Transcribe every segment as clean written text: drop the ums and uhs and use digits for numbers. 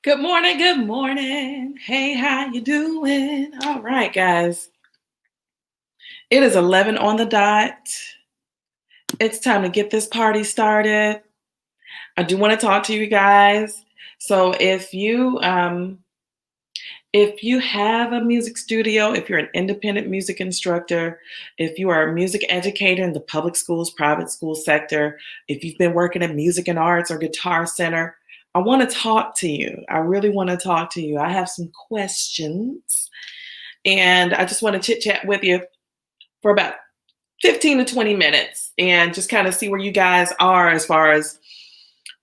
Good morning, good morning. Hey, how you doing? All right, guys. It is 11 on the dot. It's time to get this party started. I do want to talk to you guys. So if you have a music studio, if you're an independent music instructor, if you are a music educator in the public schools, private school sector, if you've been working in music and arts or guitar center, I want to talk to you. I really want to talk to you. I have some questions and I just want to chit chat with you for about 15 to 20 minutes and just kind of see where you guys are as far as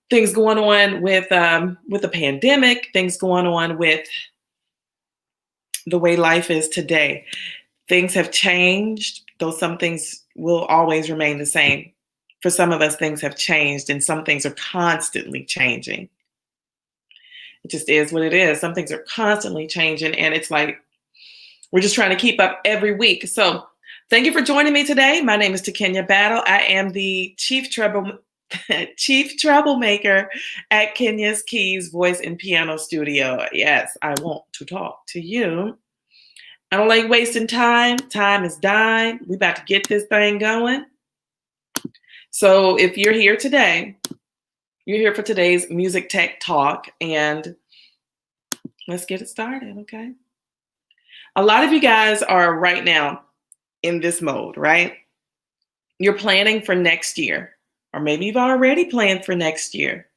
things going on with the pandemic, things going on with the way life is today. Things have changed, though some things will always remain the same. For some of us, things have changed and some things are constantly changing. It just is what it is. Some things are constantly changing, and it's like we're just trying to keep up every week. So thank you for joining me today. My name is Takenya Battle. I am the chief troublemaker at Kenya's Keys Voice and Piano Studio. Yes, I want to talk to you. I don't like wasting time. Time is dime. We about to get this thing going. So if you're here today, you're here for today's music tech talk, and let's get it started, okay? A lot of you guys are right now in this mode, right? You're planning for next year, or maybe you've already planned for next year.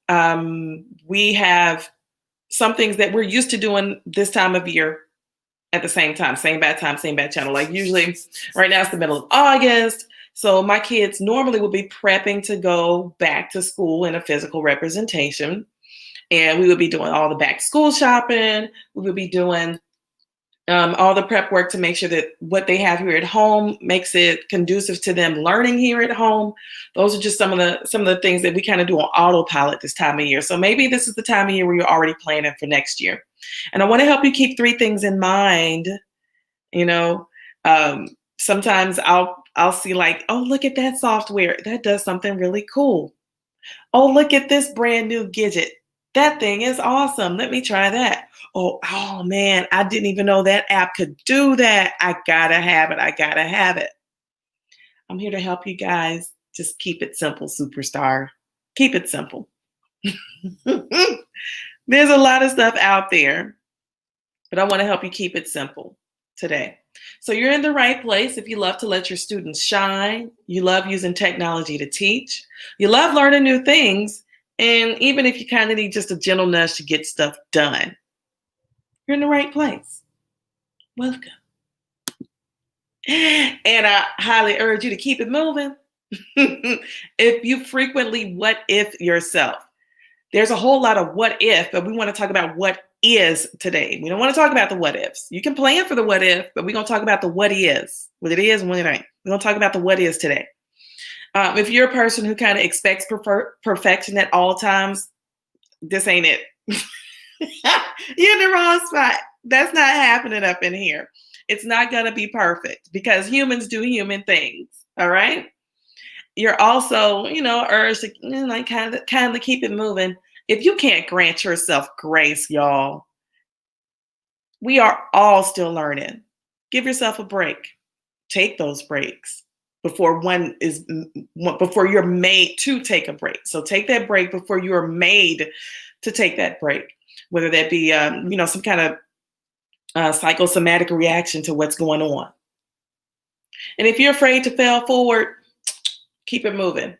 We have some things that we're used to doing this time of year at the same time, same bad time, same bad channel. Like usually right now it's the middle of August. So my kids normally would be prepping to go back to school in a physical representation. And we would be doing all the back to school shopping. We would be doing all the prep work to make sure that what they have here at home makes it conducive to them learning here at home. Those are just some of the things that we kind of do on autopilot this time of year. So maybe this is the time of year where you're already planning for next year. And I want to help you keep three things in mind. You know, sometimes I'll see like, oh, look at that software. That does something really cool. Oh, look at this brand new gadget. That thing is awesome. Let me try that. Oh man, I didn't even know that app could do that. I gotta have it. I gotta have it. I'm here to help you guys. Just keep it simple, superstar. Keep it simple. There's a lot of stuff out there, but I want to help you keep it simple today. So you're in the right place if you love to let your students shine. You love using technology to teach. You love learning new things. And even if you kind of need just a gentle nudge to get stuff done, you're in the right place. Welcome. And I highly urge you to keep it moving. If you frequently what if yourself, there's a whole lot of what if, but we want to talk about what is today. We don't want to talk about the what ifs. You can plan for the what if, but we're going to talk about the what is, what it is and what it ain't. We're going to talk about the what is today. If you're a person who kind of expects perfection at all times, this ain't it. You're in the wrong spot. That's not happening up in here. It's not going to be perfect because humans do human things. All right. You're also, urged to like kind of keep it moving. If you can't grant yourself grace, y'all, we are all still learning. Give yourself a break. Take those breaks before you're made to take a break. So take that break before you are made to take that break, whether that be, some kind of psychosomatic reaction to what's going on. And if you're afraid to fail forward, keep it moving.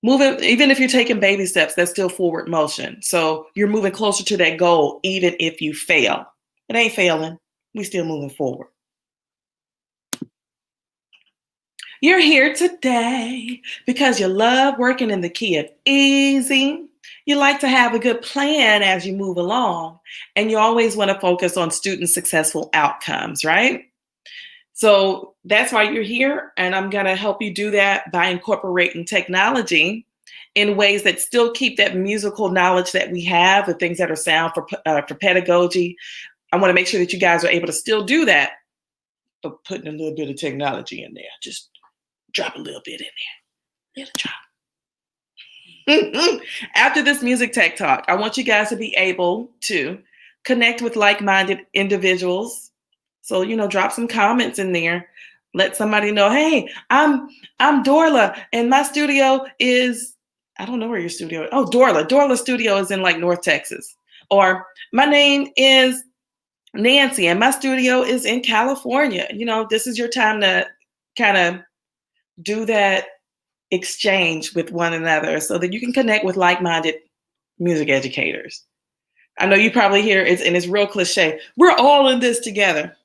Moving, even if you're taking baby steps, that's still forward motion. So you're moving closer to that goal, even if you fail. It ain't failing. We still moving forward. You're here today because you love working in the key of easy. You like to have a good plan as you move along, and you always want to focus on student successful outcomes, right? So that's why you're here, and I'm going to help you do that by incorporating technology in ways that still keep that musical knowledge that we have, the things that are sound for pedagogy. I want to make sure that you guys are able to still do that, but putting a little bit of technology in there. Just drop a little bit in there. Little drop. After this music tech talk, I want you guys to be able to connect with like-minded individuals. So, drop some comments in there. Let somebody know, hey, I'm Dorla, and my studio is, I don't know where your studio is. Oh, Dorla. Dorla studio is in like North Texas. Or my name is Nancy, and my studio is in California. This is your time to kind of do that exchange with one another so that you can connect with like-minded music educators. I know you probably hear it's, and it's real cliche, we're all in this together.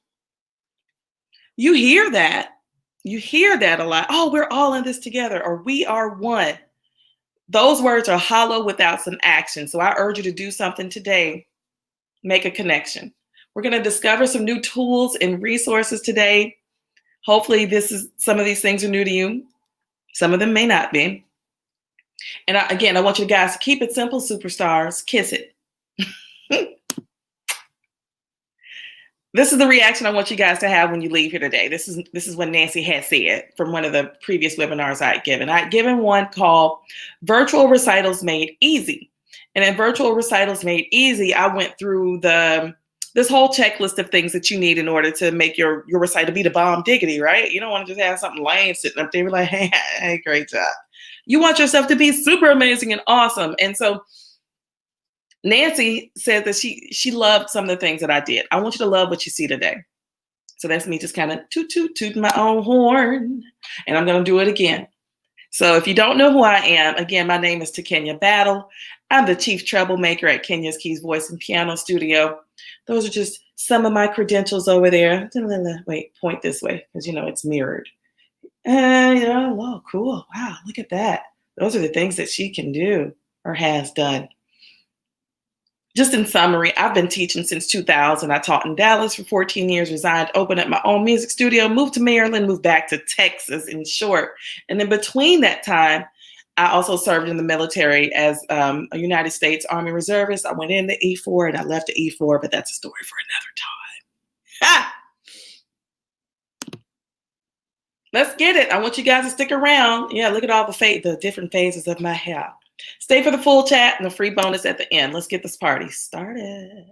You hear that. You hear that a lot. Oh, we're all in this together, or we are one. Those words are hollow without some action. So I urge you to do something today. Make a connection. We're going to discover some new tools and resources today. Hopefully some of these things are new to you. Some of them may not be. And again, I want you guys to keep it simple, superstars. Kiss it. This is the reaction I want you guys to have when you leave here today. This is what Nancy had said from one of the previous webinars I had given. I had given one called Virtual Recitals Made Easy. And in Virtual Recitals Made Easy, I went through this whole checklist of things that you need in order to make your recital be the bomb diggity, right? You don't want to just have something lame sitting up there like, hey, great job. You want yourself to be super amazing and awesome. And so Nancy said that she loved some of the things that I did. I want you to love what you see today. So that's me just kind of toot my own horn. And I'm going to do it again. So if you don't know who I am, again, my name is Takenya Battle. I'm the chief troublemaker at Kenya's Keys Voice and Piano Studio. Those are just some of my credentials over there. Wait, point this way because it's mirrored. Oh, cool. Wow, look at that. Those are the things that she can do or has done. Just in summary, I've been teaching since 2000. I taught in Dallas for 14 years, resigned, opened up my own music studio, moved to Maryland, moved back to Texas in short. And in between that time, I also served in the military as a United States Army Reservist. I went in the E4 and I left the E4, but that's a story for another time. Ha! Let's get it. I want you guys to stick around. Yeah, look at all the different phases of my hair. Stay for the full chat and the free bonus at the end. Let's get this party started.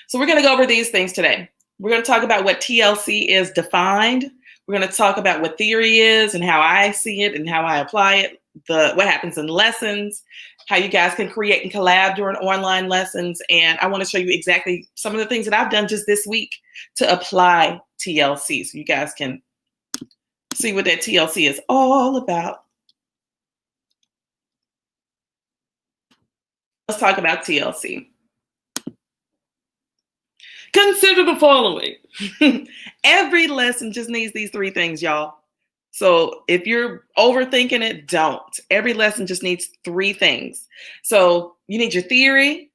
So we're going to go over these things today. We're going to talk about what TLC is defined. We're going to talk about what theory is and how I see it and how I apply it, what happens in lessons, how you guys can create and collab during online lessons. And I want to show you exactly some of the things that I've done just this week to apply TLC so you guys can see what that TLC is all about. Let's talk about TLC. Consider the following. Every lesson just needs these three things, y'all. So if you're overthinking it, don't. Every lesson just needs three things. So you need your theory.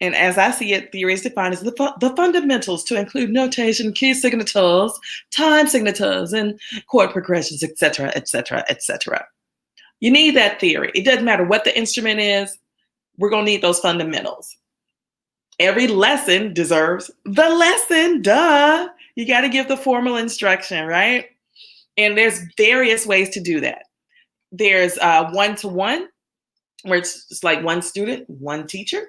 And as I see it, theory is defined as the fundamentals to include notation, key signatures, time signatures, and chord progressions, etc., etc., etc. You need that theory. It doesn't matter what the instrument is. We're going to need those fundamentals. Every lesson deserves the lesson, duh. You got to give the formal instruction, right? And there's various ways to do that. There's one-to-one, where it's just like one student, one teacher.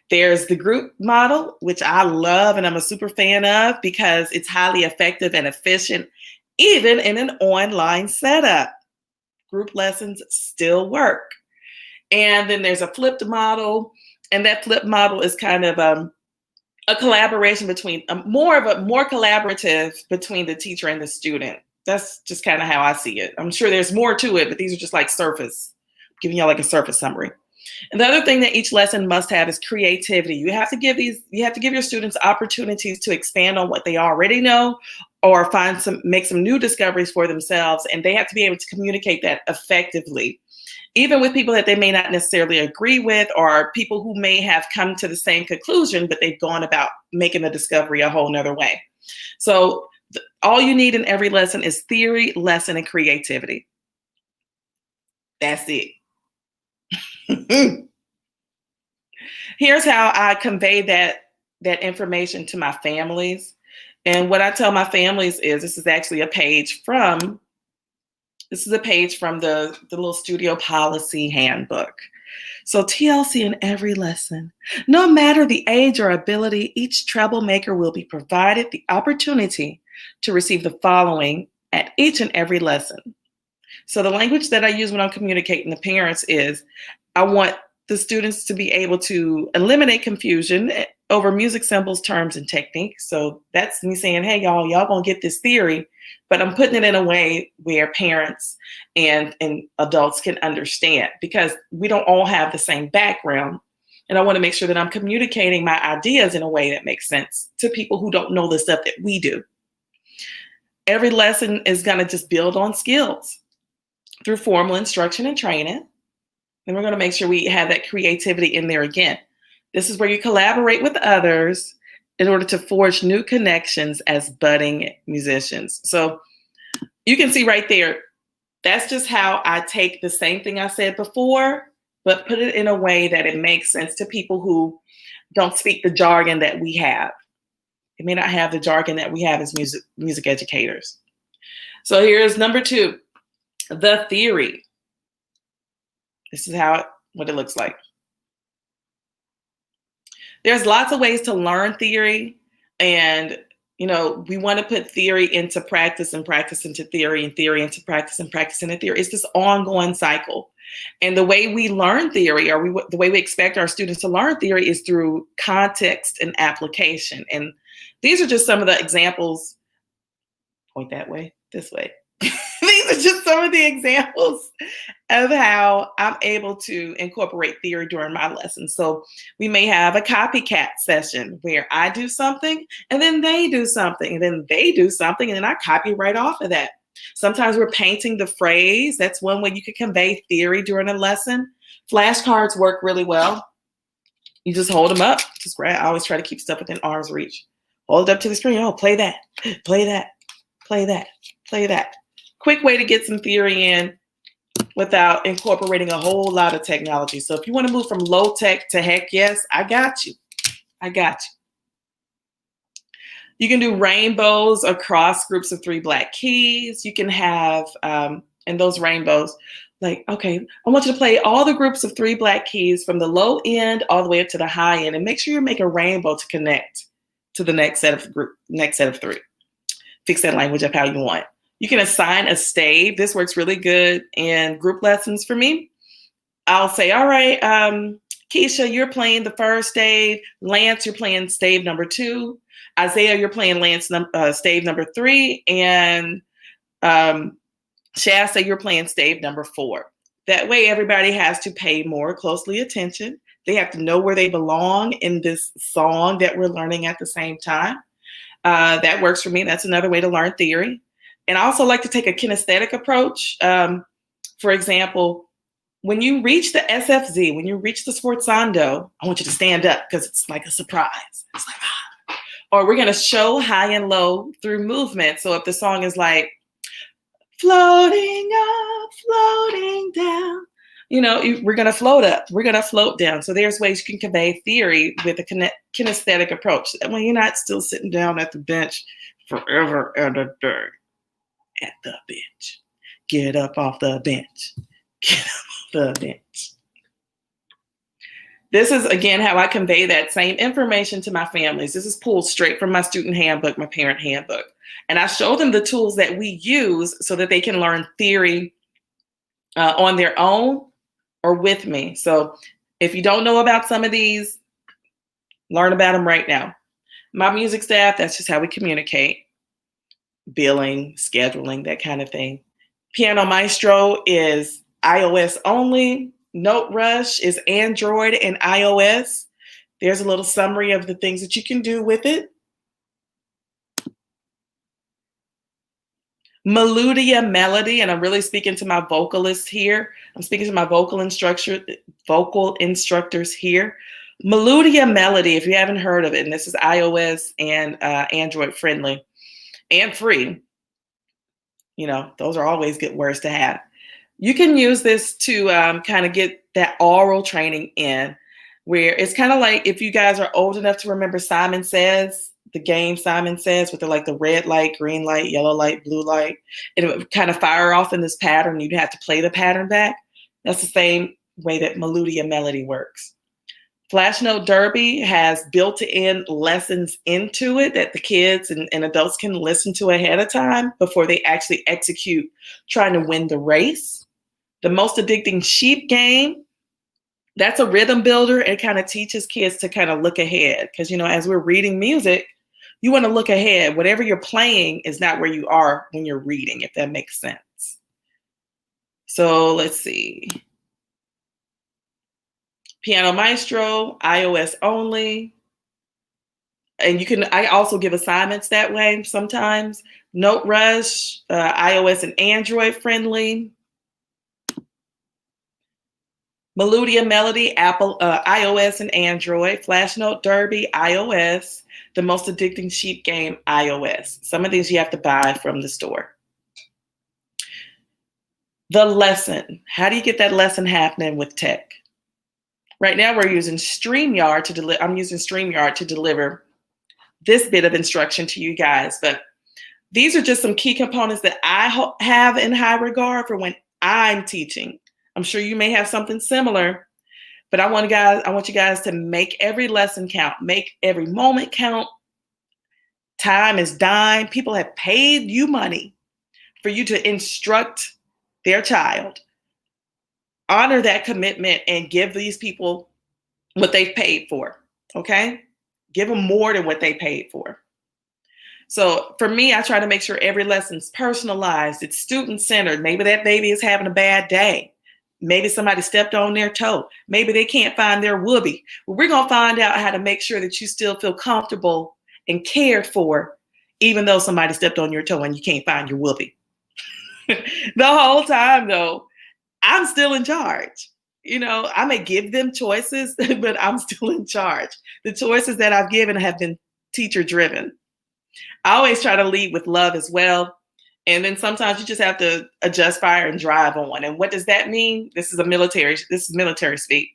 There's the group model, which I love and I'm a super fan of because it's highly effective and efficient, even in an online setup. Group lessons still work. And then there's a flipped model, and that flipped model is kind of a collaboration between more collaborative between the teacher and the student. That's just kind of how I see it. I'm sure there's more to it, but these are just like surface, giving y'all like a surface summary. And the other thing that each lesson must have is creativity. You have to give your students opportunities to expand on what they already know or make some new discoveries for themselves. And they have to be able to communicate that effectively, even with people that they may not necessarily agree with or people who may have come to the same conclusion, but they've gone about making the discovery a whole nother way. So all you need in every lesson is theory, lesson, and creativity. That's it. Here's how I convey that information to my families. And what I tell my families is, this is actually a page from This is a page from the little studio policy handbook. So TLC in every lesson. No matter the age or ability, each troublemaker will be provided the opportunity to receive the following at each and every lesson. So the language that I use when I'm communicating to parents is I want the students to be able to eliminate confusion over music symbols, terms, and techniques. So that's me saying, hey, y'all gonna get this theory, but I'm putting it in a way where parents and adults can understand, because we don't all have the same background. And I want to make sure that I'm communicating my ideas in a way that makes sense to people who don't know the stuff that we do. Every lesson is going to just build on skills through formal instruction and training. And we're going to make sure we have that creativity in there again. This is where you collaborate with others in order to forge new connections as budding musicians. So you can see right there, that's just how I take the same thing I said before, but put it in a way that it makes sense to people who don't speak the jargon that we have. It may not have the jargon that we have as music educators. So here's number 2, the theory. This is what it looks like. There's lots of ways to learn theory, and we want to put theory into practice and practice into theory and theory into practice and practice into theory. It's this ongoing cycle. And the way we learn theory, or the way we expect our students to learn theory, is through context and application. And these are just some of the examples. Point that way, this way. These are just some of the examples of how I'm able to incorporate theory during my lessons. So we may have a copycat session where I do something and then they do something and then they do something and then I copy right off of that. Sometimes we're painting the phrase. That's one way you could convey theory during a lesson. Flashcards work really well. You just hold them up. Just grab. I always try to keep stuff within arm's reach. Hold it up to the screen. Oh, play that, play that, play that, play that. Quick way to get some theory in without incorporating a whole lot of technology. So if you want to move from low tech to heck yes, I got you. I got you. You can do rainbows across groups of 3 black keys. You can have, in those rainbows, like, okay, I want you to play all the groups of 3 black keys from the low end all the way up to the high end, and make sure you make a rainbow to connect to the next set of 3. Fix that language up how you want. You can assign a stave. This works really good in group lessons for me. I'll say, all right, Keisha, you're playing the first stave. Lance, you're playing stave number 2. Isaiah, you're playing stave number 3. And Shasta, you're playing stave number 4. That way, everybody has to pay more closely attention. They have to know where they belong in this song that we're learning at the same time. That works for me. That's another way to learn theory. And I also like to take a kinesthetic approach. For example, when you reach the SFZ, when you reach the sforzando, I want you to stand up because it's like a surprise. It's like, ah. Or we're going to show high and low through movement. So if the song is like, floating up, floating down, we're going to float up, we're going to float down. So there's ways you can convey theory with a kinesthetic approach. That way you're not still sitting down at the bench forever and a day. At the bench. Get up off the bench. Get up off the bench. This is, again, how I convey that same information to my families. This is pulled straight from my student handbook, my parent handbook. And I show them the tools that we use so that they can learn theory on their own or with me. So if you don't know about some of these, learn about them right now. My music staff, that's just how we communicate. Billing, scheduling, that kind of thing. Piano Maestro is iOS only. Note Rush is Android and iOS. There's a little summary of the things that you can do with it. Melodia Melody, and I'm really speaking to my vocalists here. I'm speaking to my vocal instructors here. Melodia Melody, if you haven't heard of it, and this is iOS and Android friendly. And free. Those are always good words to have. You can use this to kind of get that oral training in, where it's kind of like if you guys are old enough to remember Simon Says, the game Simon Says with the red light, green light, yellow light, blue light, and it would kind of fire off in this pattern. You'd have to play the pattern back. That's the same way that Melodia Melody works. Flash Note Derby has built-in lessons into it that the kids and adults can listen to ahead of time before they actually execute trying to win the race. The Most Addicting Sheep game, that's a rhythm builder. It kind of teaches kids to kind of look ahead because, as we're reading music, you want to look ahead. Whatever you're playing is not where you are when you're reading, if that makes sense. So let's see. Piano Maestro, iOS only. And I also give assignments that way sometimes. Note Rush, iOS and Android friendly. Melodia Melody, Apple, iOS and Android. Flash Note Derby, iOS. The Most Addicting Sheep game, iOS. Some of these you have to buy from the store. The lesson. How do you get that lesson happening with tech? Right now we're using StreamYard to deliver. I'm using StreamYard to deliver this bit of instruction to you guys. But these are just some key components that I have in high regard for when I'm teaching. I'm sure you may have something similar, but I want you guys to make every lesson count, make every moment count. Time is dime. People have paid you money for you to instruct their child. Honor that commitment and give these people what they've paid for, okay? Give them more than what they paid for. So for me, I try to make sure every lesson's personalized. It's student-centered. Maybe that baby is having a bad day. Maybe somebody stepped on their toe. Maybe they can't find their whoopee. Well, we're going to find out how to make sure that you still feel comfortable and cared for, even though somebody stepped on your toe and you can't find your whoopee. The whole time, though, I'm still in charge. I may give them choices, but I'm still in charge. The choices that I've given have been teacher-driven. I always try to lead with love as well. And then sometimes you just have to adjust fire and drive on. And what does that mean? This is military speak.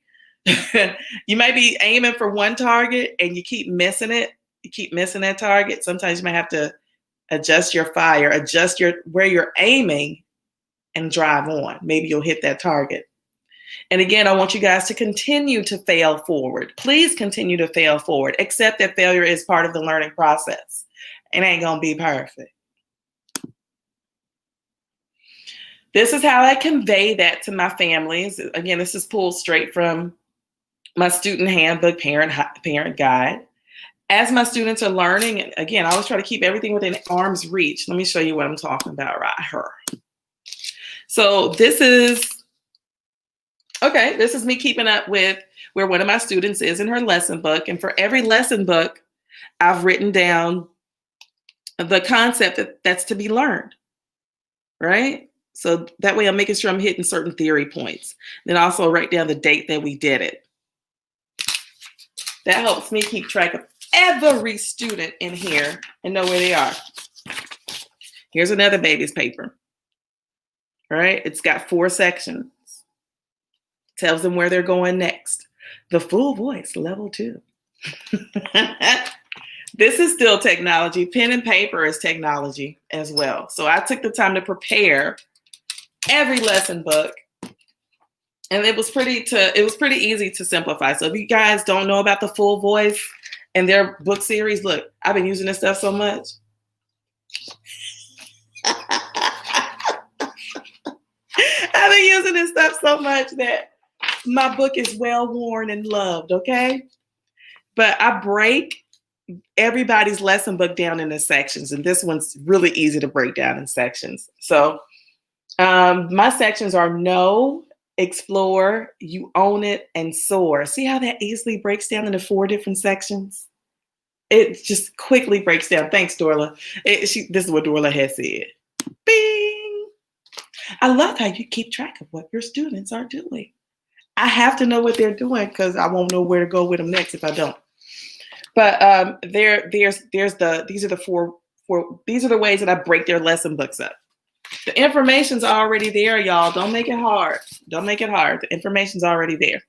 You might be aiming for one target and you keep missing it. You keep missing that target. Sometimes you might have to adjust your fire, adjust where you're aiming and drive on. Maybe you'll hit that target. And again, I want you guys to continue to fail forward. Please continue to fail forward. Accept that failure is part of the learning process. It ain't going to be perfect. This is how I convey that to my families. Again, this is pulled straight from my student handbook, parent guide. As my students are learning, again, I always try to keep everything within arm's reach. Let me show you what I'm talking about right here. So this is me keeping up with where one of my students is in her lesson book. And for every lesson book, I've written down the concept that's to be learned, right? So that way I'm making sure I'm hitting certain theory points. Then also write down the date that we did it. That helps me keep track of every student in here and know where they are. Here's another baby's paper. All right, it's got 4 sections. Tells them where they're going next. The full voice, level 2. This is still technology. Pen and paper is technology as well. So I took the time to prepare every lesson book. And it was pretty easy to simplify. So if you guys don't know about the full voice and their book series, look, I've been using this stuff so much. I've been using this stuff so much that my book is well worn and loved, okay? But I break everybody's lesson book down into sections, and this one's really easy to break down in sections. So my sections are know, explore, you own it, and soar. See how that easily breaks down into 4 different sections? It just quickly breaks down. Thanks, Dorla. This is what Dorla has said. Bing! I love how you keep track of what your students are doing. I have to know what they're doing because I won't know where to go with them next if I don't. But these are the ways that I break their lesson books up. The information's already there, y'all. Don't make it hard. Don't make it hard. The information's already there.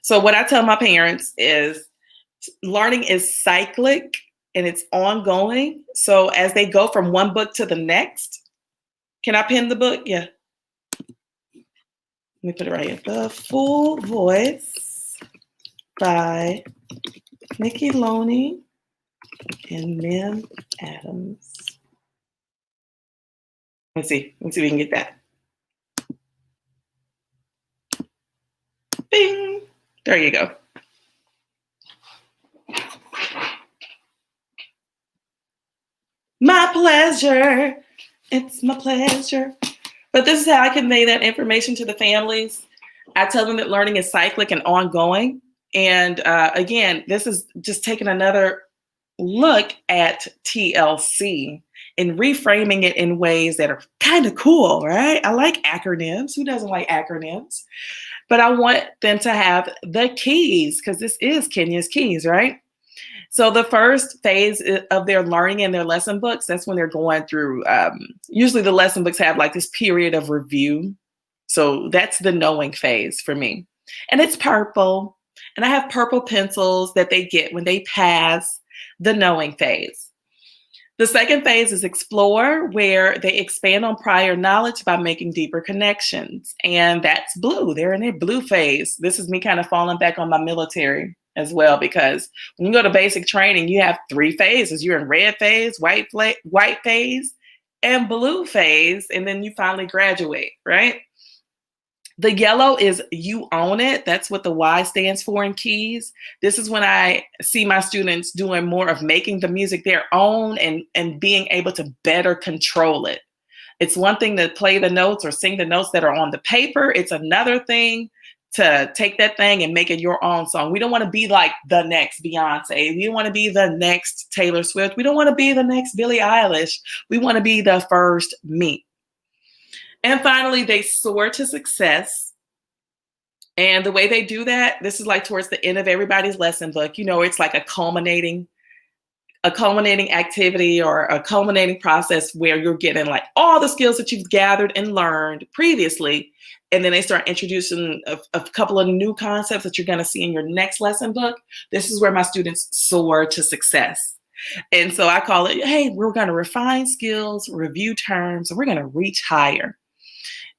So what I tell my parents is Learning is cyclic and it's ongoing. So as they go from one book to the next, can I pin the book? Yeah. Let me put it right here. The Full Voice by Nikki Loney and Mim Adams. Let's see if we can get that. Bing. There you go. My pleasure. It's my pleasure. But this is how I convey that information to the families. I tell them that learning is cyclic and ongoing. And again, this is just taking another look at TLC and reframing it in ways that are kind of cool, right? I like acronyms. Who doesn't like acronyms? But I want them to have the keys, because this is Kenya's keys, right? So the first phase of their learning in their lesson books, that's when they're going through, usually the lesson books have like this period of review. So that's the knowing phase for me. And it's purple. And I have purple pencils that they get when they pass the knowing phase. The second phase is explore, where they expand on prior knowledge by making deeper connections. And that's blue. They're in their blue phase. This is me kind of falling back on my military as well, because when you go to basic training, you have 3 phases. You're in red phase, white phase, and blue phase, and then you finally graduate, right? The yellow is you own it. That's what the Y stands for in keys. This is when I see my students doing more of making the music their own and being able to better control it. It's one thing to play the notes or sing the notes that are on the paper. It's another thing to take that thing and make it your own song. We don't want to be like the next Beyonce. We don't want to be the next Taylor Swift. We don't want to be the next Billie Eilish. We want to be the first me. And finally, they soar to success. And the way they do that, this is like towards the end of everybody's lesson book. You know, it's like a culminating activity or a culminating process where you're getting like all the skills that you've gathered and learned previously. And then they start introducing a couple of new concepts that you're going to see in your next lesson book. This is where my students soar to success. And so I call it, hey, we're going to refine skills, review terms, and we're going to reach higher.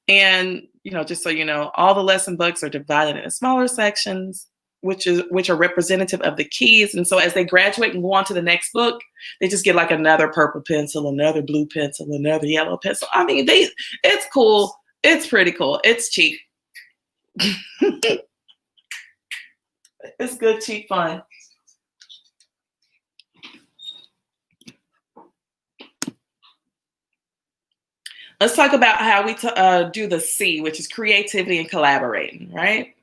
And, you know, just so you know, all the lesson books are divided into smaller sections, which are representative of the keys. And so as they graduate and go on to the next book, they just get like another purple pencil, another blue pencil, another yellow pencil. I mean, it's cool. It's pretty cool. It's cheap. It's good, cheap fun. Let's talk about how we do the C, which is creativity and collaborating, right?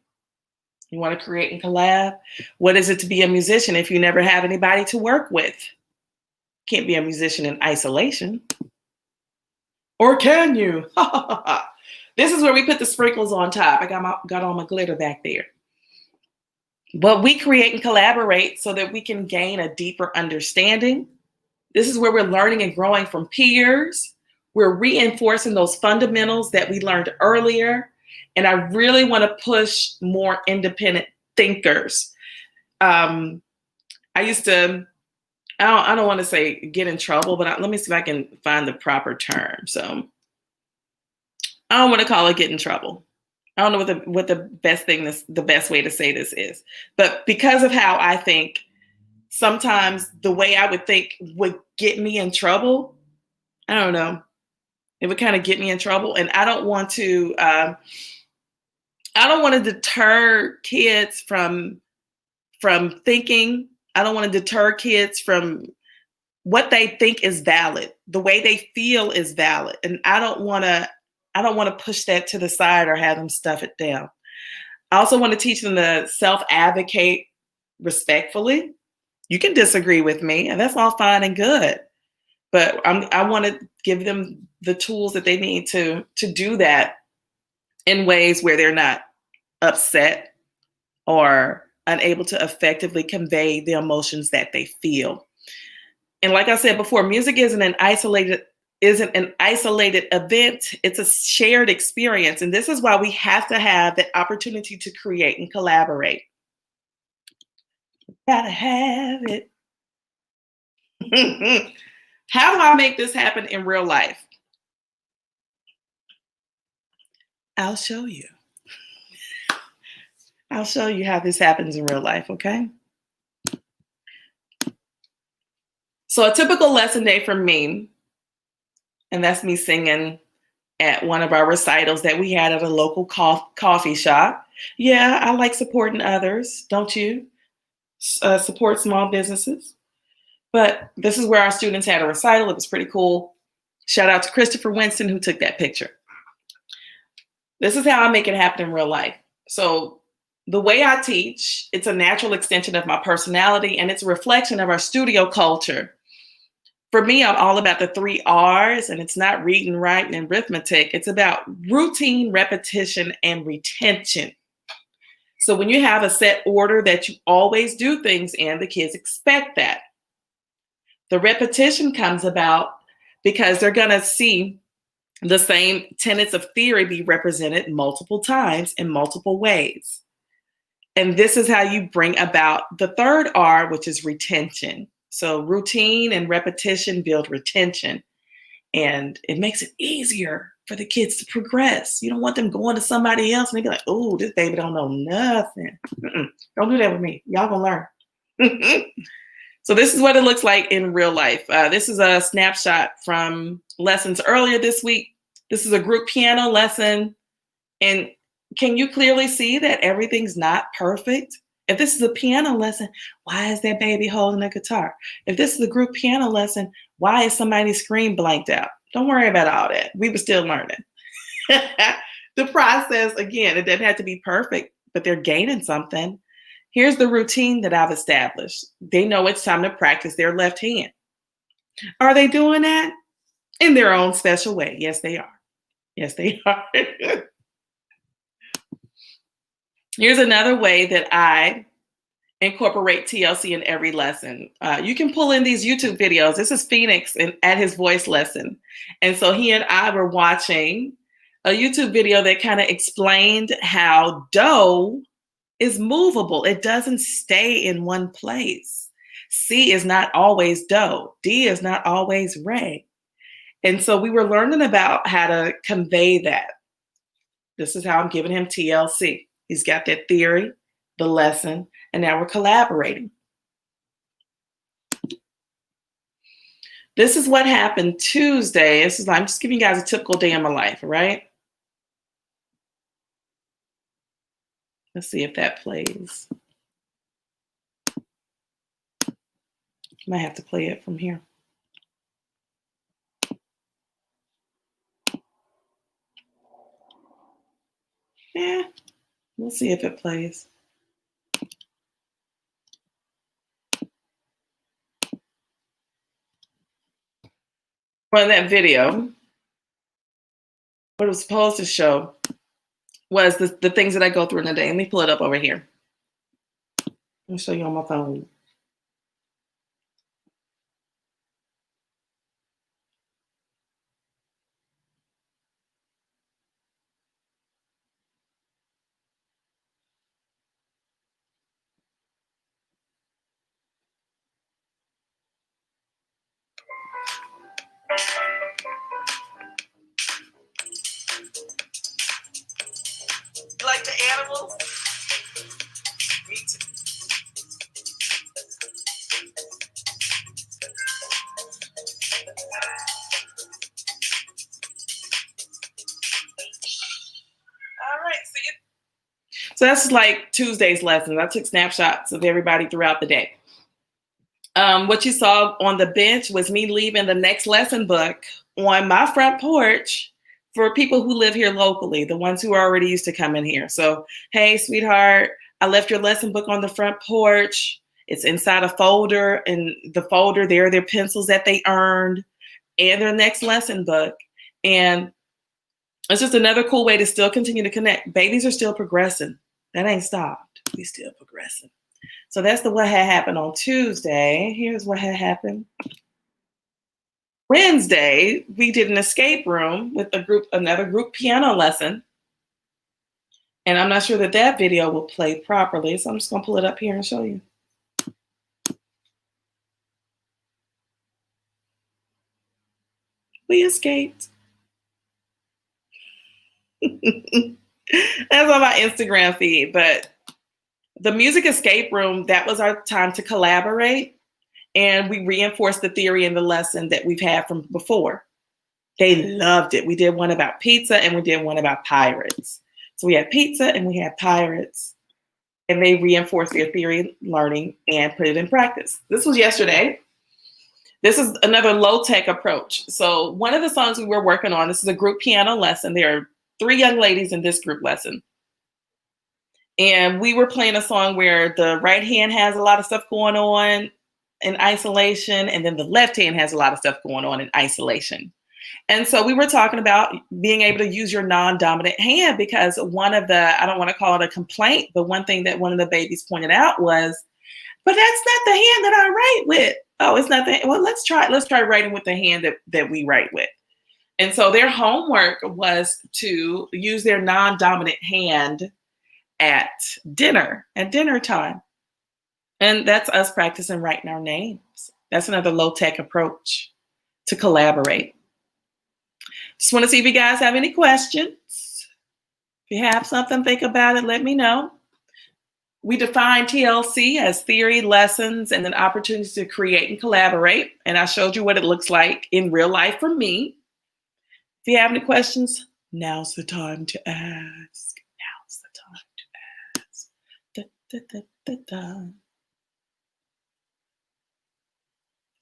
You want to create and collab? What is it to be a musician if you never have anybody to work with? Can't be a musician in isolation. Or can you? This is where we put the sprinkles on top. I got all my glitter back there. But we create and collaborate so that we can gain a deeper understanding. This is where we're learning and growing from peers. We're reinforcing those fundamentals that we learned earlier. And I really want to push more independent thinkers. I don't want to say get in trouble, but let me see if I can find the proper term. So I don't want to call it get in trouble. I don't know what the best way to say this is. But because of how I think, sometimes the way I would think would get me in trouble, I don't know. It would kind of get me in trouble. And I don't want to deter kids from thinking. I don't want to deter kids from what they think is valid. The way they feel is valid. And I don't want to push that to the side or have them stuff it down. I also want to teach them to self-advocate respectfully. You can disagree with me, and that's all fine and good. But I want to give them the tools that they need to do that in ways where they're not upset or unable to effectively convey the emotions that they feel. And like I said before, music isn't an isolated event. It's a shared experience. And this is why we have to have that opportunity to create and collaborate. Gotta have it. How do I make this happen in real life? I'll show you. I'll show you how this happens in real life, okay? So a typical lesson day for me, and that's me singing at one of our recitals that we had at a local coffee shop. Yeah, I like supporting others, don't you? Support small businesses. But this is where our students had a recital. It was pretty cool. Shout out to Christopher Winston who took that picture. This is how I make it happen in real life. So the way I teach, it's a natural extension of my personality and it's a reflection of our studio culture. For me, I'm all about the 3 R's, and it's not reading, writing, and arithmetic. It's about routine, repetition, and retention. So when you have a set order that you always do things in, the kids expect that. The repetition comes about because they're going to see the same tenets of theory be represented multiple times in multiple ways. And this is how you bring about the 3rd R, which is retention. So routine and repetition build retention, and it makes it easier for the kids to progress. You don't want them going to somebody else and they be like, oh, this baby don't know nothing. Don't do that with me. Y'all gonna learn. So this is what it looks like in real life. This is a snapshot from lessons earlier this week. This is a group piano lesson. And can you clearly see that everything's not perfect? If this is a piano lesson, why is that baby holding a guitar? If this is a group piano lesson, why is somebody's screen blanked out? Don't worry about all that. We were still learning. The process, again, it doesn't have to be perfect, but they're gaining something. Here's the routine that I've established. They know it's time to practice their left hand. Are they doing that? In their own special way. Yes, they are. Yes, they are. Here's another way that I incorporate TLC in every lesson. You can pull in these YouTube videos. This is Phoenix at his voice lesson. And so he and I were watching a YouTube video that kind of explained how do is movable. It doesn't stay in one place. C is not always do. D is not always re. And so we were learning about how to convey that. This is how I'm giving him TLC. He's got that theory, the lesson, and now we're collaborating. This is what happened Tuesday. I'm just giving you guys a typical day in my life, right? Let's see if that plays. Might have to play it from here. Yeah, we'll see if it plays. Well, in that video, what it was supposed to show was the things that I go through in a day. Let me pull it up over here. Let me show you on my phone. You like the animals? Me too. All right, see you. So that's like Tuesday's lessons. I took snapshots of everybody throughout the day. What you saw on the bench was me leaving the next lesson book on my front porch for people who live here locally, the ones who are already used to coming here. So, hey, sweetheart, I left your lesson book on the front porch. It's inside a folder, and the folder, there are their pencils that they earned and their next lesson book. And it's just another cool way to still continue to connect. Babies are still progressing. That ain't stopped. We still progressing. So that's what had happened on Tuesday. Here's what had happened. Wednesday, we did an escape room with another group piano lesson. And I'm not sure that video will play properly. So I'm just going to pull it up here and show you. We escaped. That's on my Instagram feed. But the music escape room, that was our time to collaborate. And we reinforced the theory in the lesson that we've had from before. They loved it. We did one about pizza and we did one about pirates. So we had pizza and we had pirates. And they reinforced their theory learning and put it in practice. This was yesterday. This is another low-tech approach. So one of the songs we were working on, this is a group piano lesson. There are 3 young ladies in this group lesson. And we were playing a song where the right hand has a lot of stuff going on in isolation, and then the left hand has a lot of stuff going on in isolation. And so we were talking about being able to use your non-dominant hand, because one of the, I don't want to call it a complaint, but one thing that one of the babies pointed out was, but that's not the hand that I write with. Oh, it's not that. Well, let's try writing with the hand that we write with. And so their homework was to use their non-dominant hand at dinner time. And that's us practicing writing our names. That's another low-tech approach to collaborate. Just want to see if you guys have any questions. If you have something, think about it, let me know. We define TLC as theory, lessons, and then opportunities to create and collaborate. And I showed you what it looks like in real life for me. If you have any questions, now's the time to ask. Now's the time to ask. Da, da, da, da, da.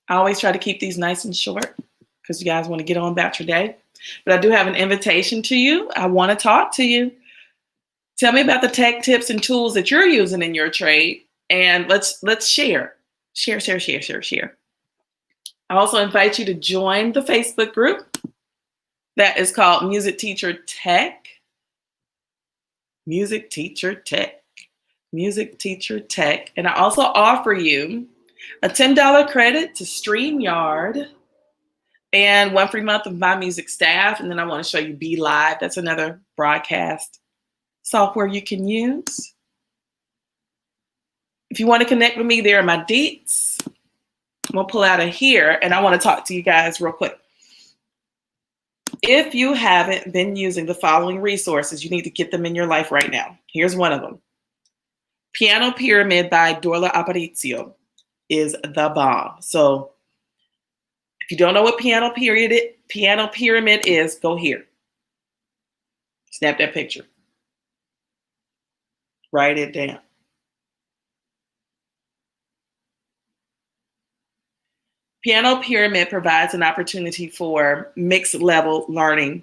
I always try to keep these nice and short because you guys want to get on about your day. But I do have an invitation to you. I want to talk to you. Tell me about the tech tips and tools that you're using in your trade, and let's share. Share. I also invite you to join the Facebook group that is called Music Teacher Tech. Music Teacher Tech. And I also offer you a $10 credit to StreamYard and 1 free month of My Music Staff. And then I want to show you Be Live. That's another broadcast software you can use. If you want to connect with me, there are my deets. I'm going to pull out of here and I want to talk to you guys real quick. If you haven't been using the following resources, you need to get them in your life right now. Here's one of them. Piano Pyramid by Dorla Aparicio is the bomb. So if you don't know what Piano Pyramid is, go here. Snap that picture. Write it down. Piano Pyramid provides an opportunity for mixed level learning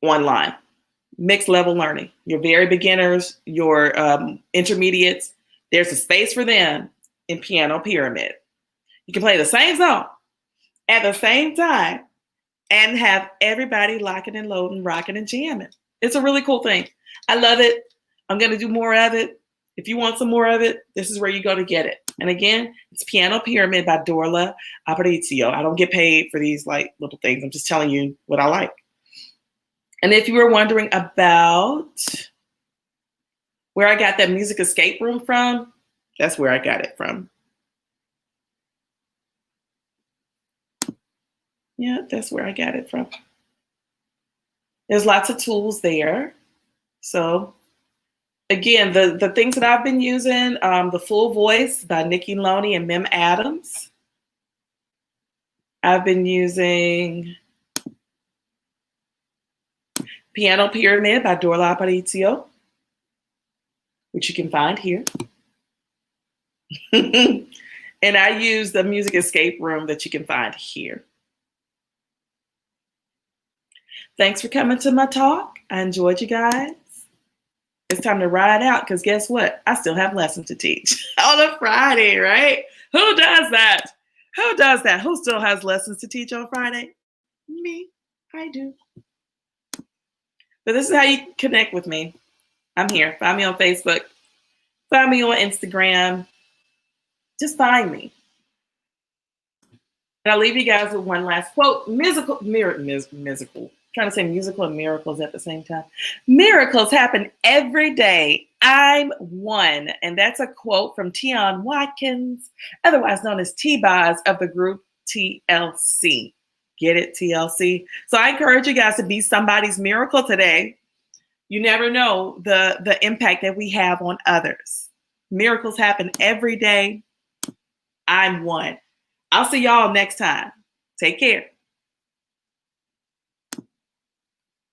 online. Mixed level learning. Your very beginners, your intermediates, there's a space for them in Piano Pyramid. You can play the same song at the same time and have everybody locking and loading, rocking and jamming. It's a really cool thing. I love it. I'm going to do more of it. If you want some more of it, this is where you go to get it. And again, it's Piano Pyramid by Dorla Aparicio. I don't get paid for these like little things. I'm just telling you what I like. And if you were wondering about where I got that music escape room from, that's where I got it from. Yeah, that's where I got it from. There's lots of tools there. So again, the things that I've been using, The Full Voice by Nikki Loney and Mem Adams. I've been using Piano Pyramid by Dorla Aparicio, which you can find here. And I use the music escape room that you can find here. Thanks for coming to my talk. I enjoyed you guys. It's time to ride out because guess what? I still have lessons to teach on a Friday, right? Who does that? Who does that? Who still has lessons to teach on Friday? Me. I do. But this is how you connect with me. I'm here. Find me on Facebook. Find me on Instagram. Just find me. And I'll leave you guys with one last quote. Musical. Trying to say musical and miracles at the same time. Miracles happen every day. I'm one. And that's a quote from Tion Watkins, otherwise known as T-Boz of the group TLC. Get it, TLC? So I encourage you guys to be somebody's miracle today. You never know the impact that we have on others. Miracles happen every day. I'm one. I'll see y'all next time. Take care.